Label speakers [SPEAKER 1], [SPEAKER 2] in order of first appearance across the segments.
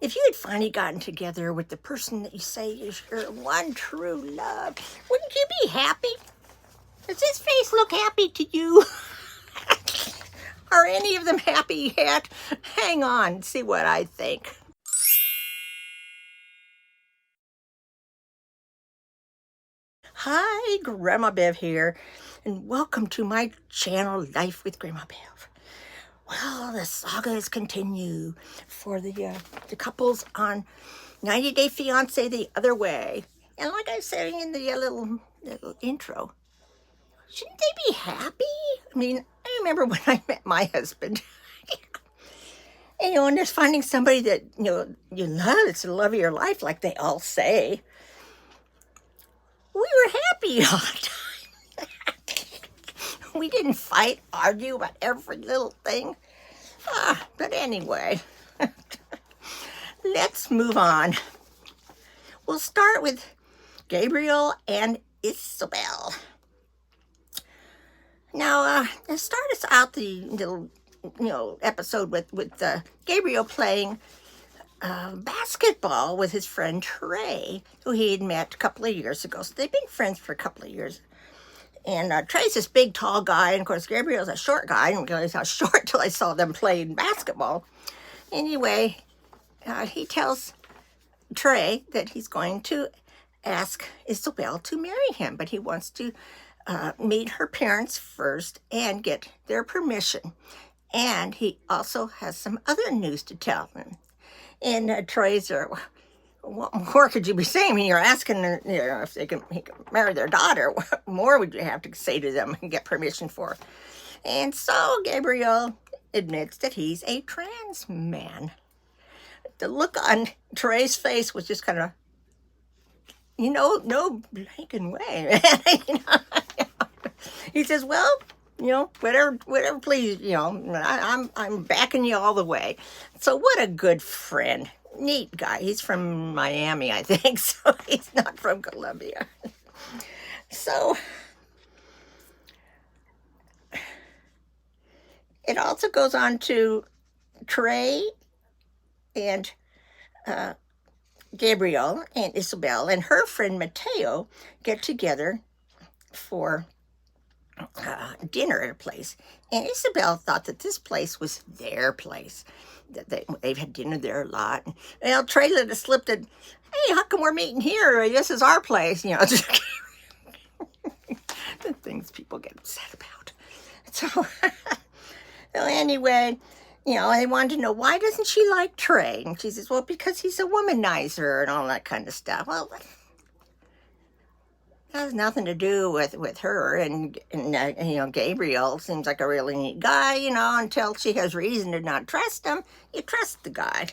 [SPEAKER 1] If you had finally gotten together with the person that you say is your one true love, wouldn't you be happy? Does his face look happy to you? Are any of them happy yet? Hang on, see what I think. Hi, Grandma Bev here, and welcome to my channel, Life with Grandma Bev. Well, the sagas continue for the couples on 90 Day Fiancé The Other Way. And like I said in the little intro, shouldn't they be happy? I mean, I remember when I met my husband. And just finding somebody that, you love, it's the love of your life, like they all say. We were happy all the time. We didn't fight, argue about every little thing. But anyway, let's move on. We'll start with Gabriel and Isabel. Now, let's start us out the little, episode with Gabriel playing basketball with his friend Trey, who he had met a couple of years ago. So they've been friends for a couple of years. And Trey's this big, tall guy, and of course Gabriel's a short guy. I didn't realize how short till I saw them playing basketball. Anyway, he tells Trey that he's going to ask Isabel to marry him, but he wants to meet her parents first and get their permission. And he also has some other news to tell them. And Trey's what more could you be saying? I mean, you're asking her, if he can marry their daughter. What more would you have to say to them and get permission for? And so Gabriel admits that he's a trans man. The look on Trey's face was just kind of, no blanking way. He says, well, whatever, please, I'm backing you all the way. So what a good friend. Neat guy. He's from Miami, I think, so he's not from Colombia. So it also goes on to Trey and Gabriel and Isabel and her friend Mateo get together for dinner at a place. And Isabel thought that this place was their place. They've had dinner there a lot. And Trey let it slip that, hey, how come we're meeting here? This is our place. The things people get upset about. So anyway, they wanted to know, why doesn't she like Trey? And she says, well, because he's a womanizer and all that kind of stuff. Well, that has nothing to do with her. And Gabriel seems like a really neat guy, until she has reason to not trust him. You trust the guy.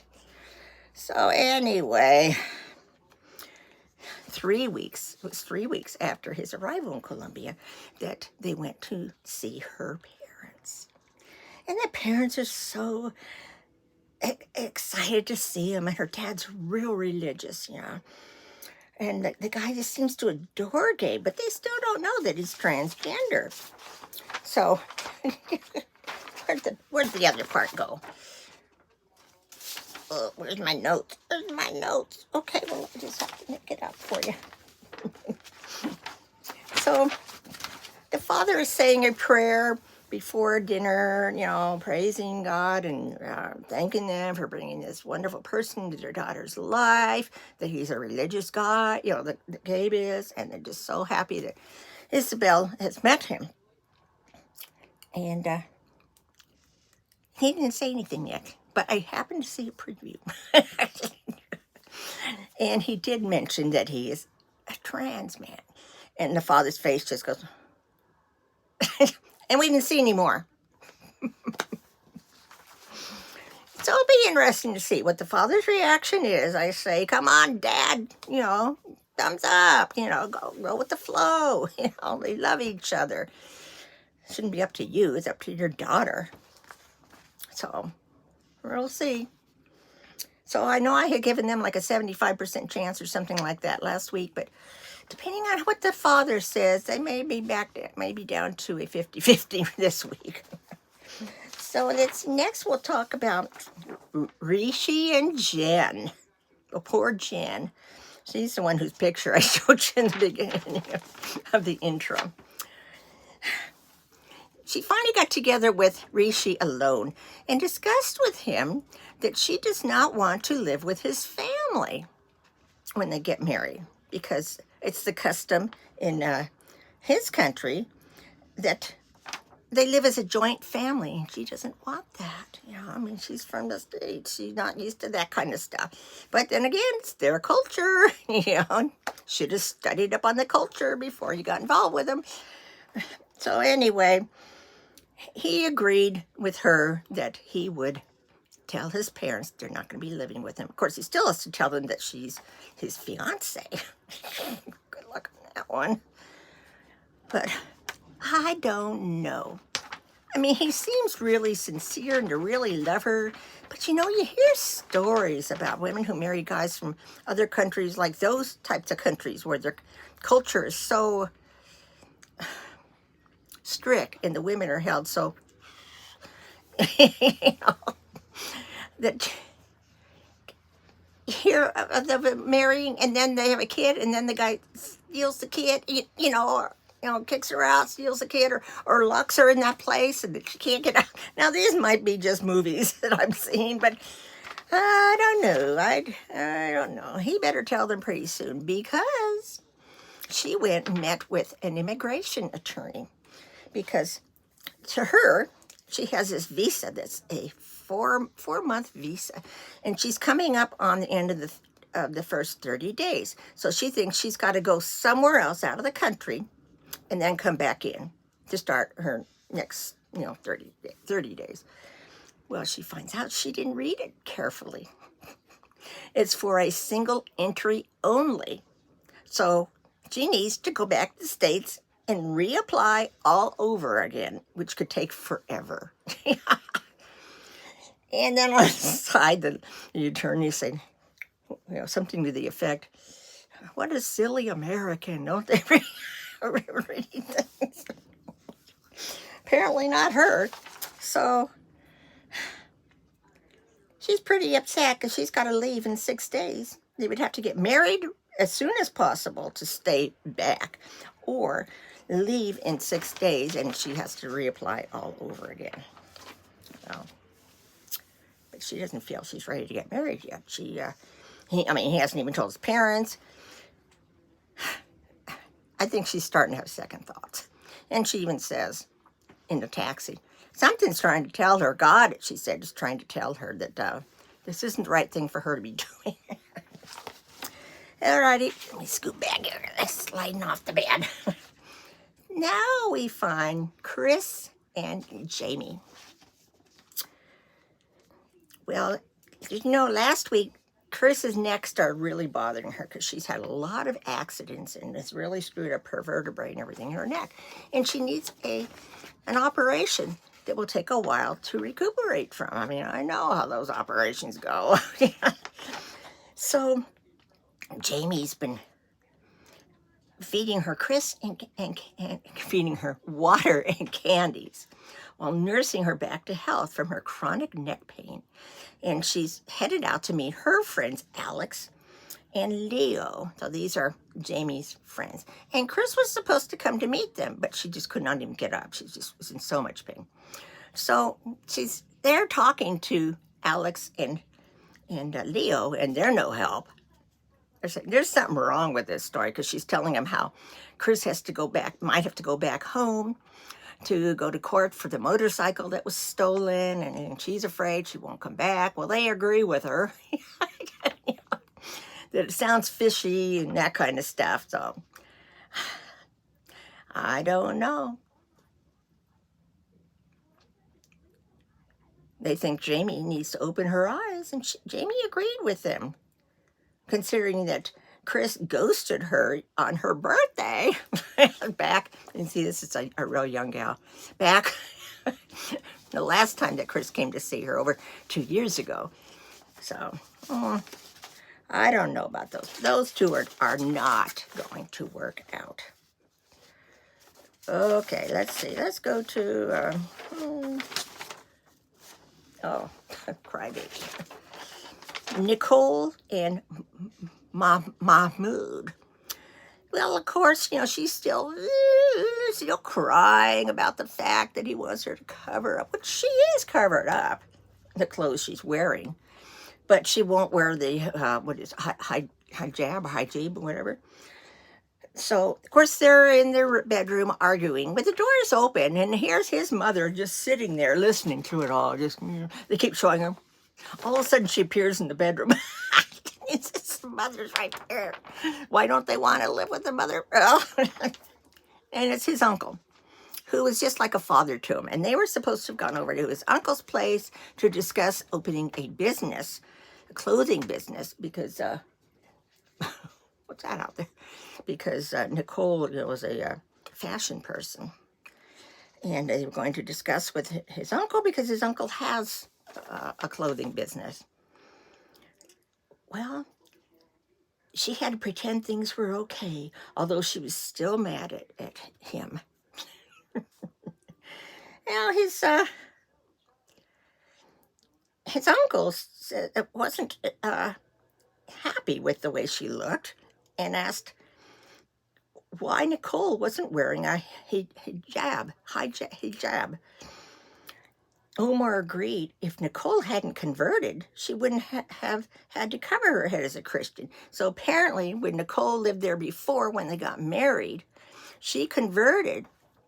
[SPEAKER 1] So anyway, 3 weeks, it was 3 weeks after his arrival in Colombia that they went to see her parents. And the parents are so excited to see him, and her dad's real religious, And the guy just seems to adore Gabe, but they still don't know that he's transgender. So, where'd the other part go? Where's my notes? Okay, well, I just have to nick it up for you. So, the father is saying a prayer before dinner, praising God and thanking them for bringing this wonderful person into their daughter's life, that he's a religious guy, that Gabe is, and they're just so happy that Isabel has met him. And he didn't say anything yet, but I happened to see a preview. And he did mention that he is a trans man. And the father's face just goes... And we didn't see any more. So it'll be interesting to see what the father's reaction is. I say, come on, Dad, thumbs up, go with the flow. They love each other. It shouldn't be up to you. It's up to your daughter. So we'll see. So I know I had given them like a 75% chance or something like that last week, but depending on what the father says, they may be down to a 50-50 this week. So next we'll talk about Rishi and Jen. Oh, poor Jen. She's the one whose picture I showed you in the beginning of the intro. She finally got together with Rishi alone and discussed with him that she does not want to live with his family when they get married, because it's the custom in his country that they live as a joint family, and she doesn't want that. You know, I mean, she's from the States. She's not used to that kind of stuff. But then again, it's their culture. You know, should have studied up on the culture before you got involved with them. So anyway, he agreed with her that he would tell his parents they're not going to be living with him. Of course, he still has to tell them that she's his fiancée. Good luck on that one. But I don't know. I mean, he seems really sincere and to really love her. But you know, you hear stories about women who marry guys from other countries, like those types of countries where their culture is so strict and the women are held so, you know, that hear of them marrying and then they have a kid and then the guy steals the kid, you know, or kicks her out, steals the kid, or locks her in that place and that she can't get out. Now, these might be just movies that I'm seeing, but I don't know. I don't know. He better tell them pretty soon, because she went and met with an immigration attorney, because to her, she has this visa that's a four-month visa, and she's coming up on the end of the first 30 days. So she thinks she's got to go somewhere else out of the country and then come back in to start her next, 30 days. Well, she finds out she didn't read it carefully. It's for a single entry only. So she needs to go back to the States and reapply all over again, which could take forever. And then on the side, the attorney said, something to the effect, what a silly American, don't they read things? Apparently not her. So she's pretty upset because she's got to leave in 6 days. They would have to get married as soon as possible to stay back, or leave in 6 days and she has to reapply all over again. So, but she doesn't feel she's ready to get married yet. He hasn't even told his parents. I think she's starting to have second thoughts. And she even says in the taxi, something's trying to tell her, God, she said, is trying to tell her that this isn't the right thing for her to be doing. Alrighty, let me scoot back here. That's sliding off the bed. Now we find Chris and Jamie. Well, last week, Chris's neck started really bothering her because she's had a lot of accidents and it's really screwed up her vertebrae and everything in her neck. And she needs an operation that will take a while to recuperate from. I mean, I know how those operations go. So Jamie's been feeding her Chris and feeding her water and candies while nursing her back to health from her chronic neck pain. And she's headed out to meet her friends, Alex and Leo. So these are Jamie's friends. And Chris was supposed to come to meet them, but she just could not even get up. She just was in so much pain. So she's there talking to Alex and Leo, and they're no help. There's something wrong with this story, because she's telling him how Chris might have to go back home to go to court for the motorcycle that was stolen, and she's afraid she won't come back. Well, they agree with her that it sounds fishy and that kind of stuff. So I don't know. They think Jamie needs to open her eyes, and Jamie agreed with them, considering that Chris ghosted her on her birthday back. And see, this is a real young gal. Back the last time that Chris came to see her, over 2 years ago. So, I don't know about those. Those two are not going to work out. Okay, let's see. Let's go to Oh, crybaby. Nicole and Mahmoud. Well, of course, she's still crying about the fact that he wants her to cover up, but she is covered up, the clothes she's wearing, but she won't wear the hijab, or whatever. So, of course, they're in their bedroom arguing, but the door is open, and here's his mother just sitting there listening to it all. They keep showing her. All of a sudden, she appears in the bedroom. It's his mother's right there. Why don't they want to live with the mother? Well, and it's his uncle, who was just like a father to him. And they were supposed to have gone over to his uncle's place to discuss opening a business, a clothing business, because, what's that out there? Because Nicole was a fashion person. And they were going to discuss with his uncle because his uncle has a clothing business. Well, she had to pretend things were okay, although she was still mad at him. Now, his uncle wasn't happy with the way she looked and asked why Nicole wasn't wearing a hijab. Omar agreed if Nicole hadn't converted, she wouldn't have had to cover her head as a Christian. So apparently, when Nicole lived there before, when they got married, she converted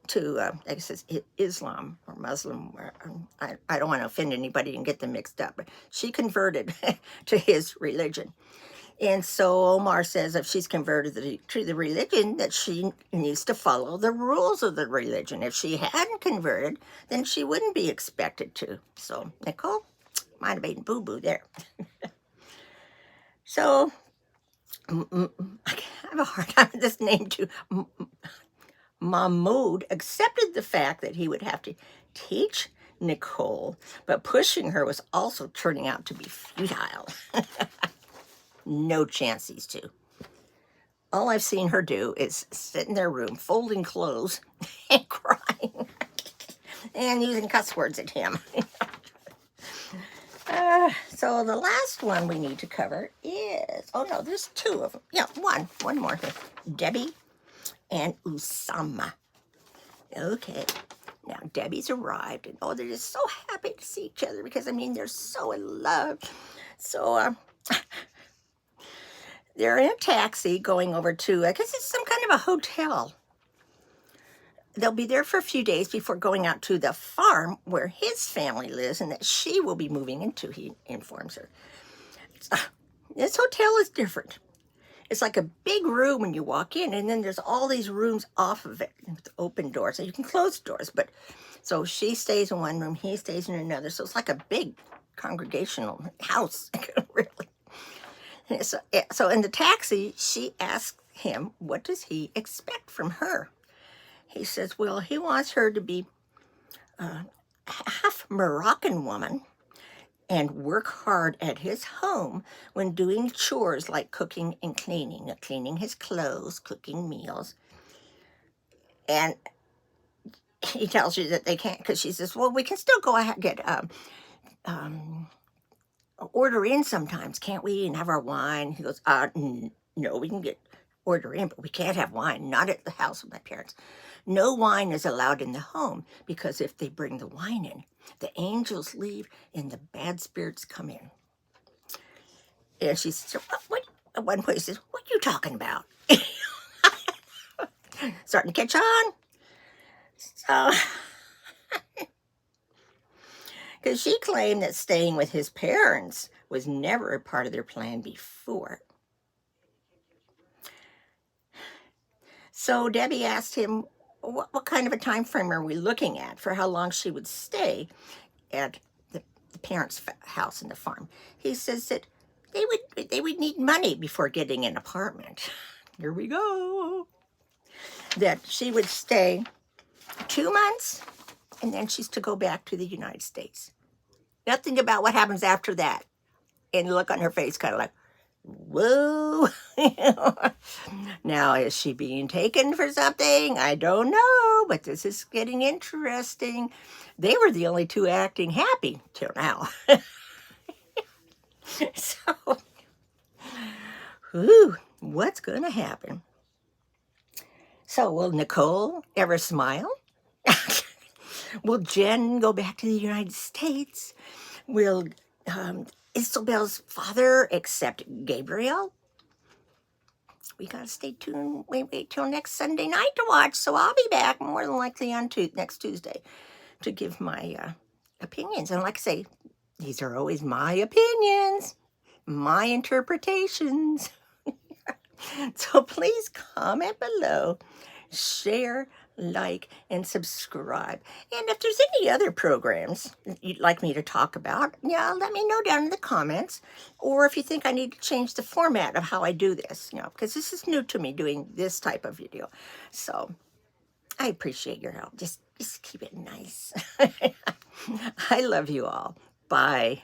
[SPEAKER 1] to, I guess it's Islam or Muslim. Or, I don't want to offend anybody and get them mixed up, but she converted to his religion. And so Omar says if she's converted to the religion, that she needs to follow the rules of the religion. If she hadn't converted, then she wouldn't be expected to. So Nicole might have made boo-boo there. So I have a hard time with this name too. Mahmoud accepted the fact that he would have to teach Nicole, but pushing her was also turning out to be futile. No chance these two. All I've seen her do is sit in their room, folding clothes and crying and using cuss words at him. So the last one we need to cover is, oh no, there's two of them. Yeah, one more here. Debbie and Usama. Okay. Now, Debbie's arrived, and they're just so happy to see each other because, they're so in love. So, they're in a taxi going over to, I guess it's some kind of a hotel. They'll be there for a few days before going out to the farm where his family lives and that she will be moving into, he informs her. This hotel is different. It's like a big room when you walk in, and then there's all these rooms off of it with open doors. So you can close doors, but so she stays in one room, he stays in another. So it's like a big congregational house, really. So in the taxi, she asks him, what does he expect from her? He says, well, he wants her to be a half Moroccan woman and work hard at his home when doing chores like cooking and cleaning his clothes, cooking meals. And he tells you that they can't, because she says, well, we can still go ahead and get order in sometimes, can't we, and have our wine? He goes, no, we can order in, but we can't have wine, not at the house of my parents. No wine is allowed in the home, because if they bring the wine in, the angels leave and the bad spirits come in. And she says, what? At one point, she says, what are you talking about? Starting to catch on. So, because she claimed that staying with his parents was never a part of their plan before. So Debbie asked him, what kind of a time frame are we looking at for how long she would stay at the parents' house in the farm? He says that they would need money before getting an apartment. Here we go. That she would stay 2 months, and then she's to go back to the United States. Nothing about what happens after that. And the look on her face kind of like, whoa. Now, is she being taken for something? I don't know, but this is getting interesting. They were the only two acting happy till now. So, what's going to happen? So, will Nicole ever smile? Will Jen go back to the United States? Will Isabel's father accept Gabriel? We gotta stay tuned. Wait till next Sunday night to watch. So I'll be back more than likely on next Tuesday to give my opinions. And like I say, these are always my opinions, my interpretations. So please comment below, share, like, and subscribe. And if there's any other programs you'd like me to talk about, yeah, let me know down in the comments. Or if you think I need to change the format of how I do this, because this is new to me doing this type of video. So I appreciate your help. Just keep it nice. I love you all. Bye.